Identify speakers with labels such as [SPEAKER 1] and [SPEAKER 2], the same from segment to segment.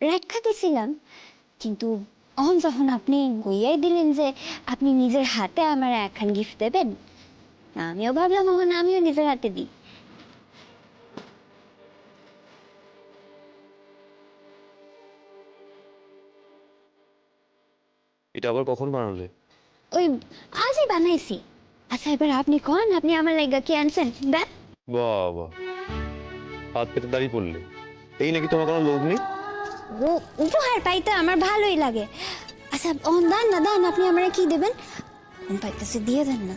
[SPEAKER 1] রেখা দিছিলাম, কিন্তু অহন যখন আপনি গইয়াই দিলেন যে আপনি নিজের হাতে আমার একখান গিফট দেবেন, আমিও ভাবলাম ওখানে আমিও নিজের হাতে দিই।
[SPEAKER 2] এটা আবার কখন বানালে?
[SPEAKER 1] ওই আজই বানাইছি। আচ্ছা এবার আপনি কন, আপনি আমার লাইগা কি আনছেন দেন।
[SPEAKER 2] বাবা, হাত পেতে দাঁড়িয়ে পড়লে। এই নাকি তোমার কোনো লোভ নেই?
[SPEAKER 1] ও উপহার পাইতে আমার ভালোই লাগে। আচ্ছা দান না দান, আপনি আমার কি দেবেন? পাইতেছে দিয়ে দেন না।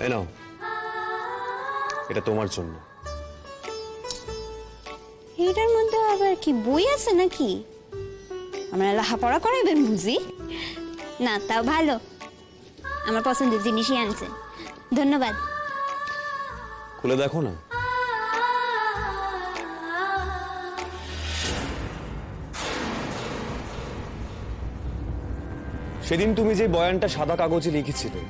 [SPEAKER 2] এই নাও, এটা তোমার জন্য।
[SPEAKER 1] এটার মধ্যে আবার কি বই আছে নাকি? আমরা লেখাপড়া করাইবেন বুঝি? না তাও ভালো, আমার পছন্দের জিনিসই আনছে, ধন্যবাদ।
[SPEAKER 2] খুলে দেখো না। সেদিন তুমি যে বয়ানটা সাদা কাগজে লিখেছিলে,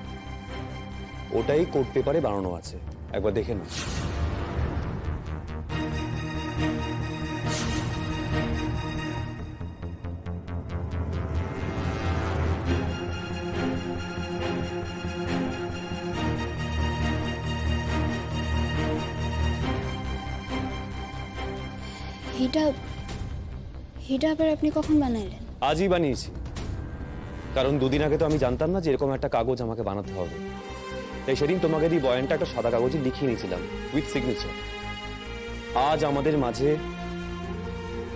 [SPEAKER 2] ওটাই কোট পেপারে বানানো আছে, একবার দেখে নাও।
[SPEAKER 1] এটা এটা আবার আপনি কখন বানাইলেন?
[SPEAKER 2] আজই বানিয়েছি, কারণ দুদিন আগে তো আমি জানতাম না যে এরকম একটা কাগজ আমাকে বানাতে হবে। তাই সেদিন তোমাকে দিয়ে বয়ানটা একটা সাদা কাগজে লিখিয়ে নিয়েছিলাম উইথ সিগনেচার। আজ আমাদের মাঝে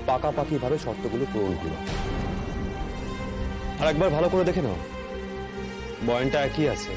[SPEAKER 2] পাকাপাকি ভাবে শর্তগুলো পূরণ হলো। আর একবার ভালো করে দেখে নাও, বয়ানটা একই আছে।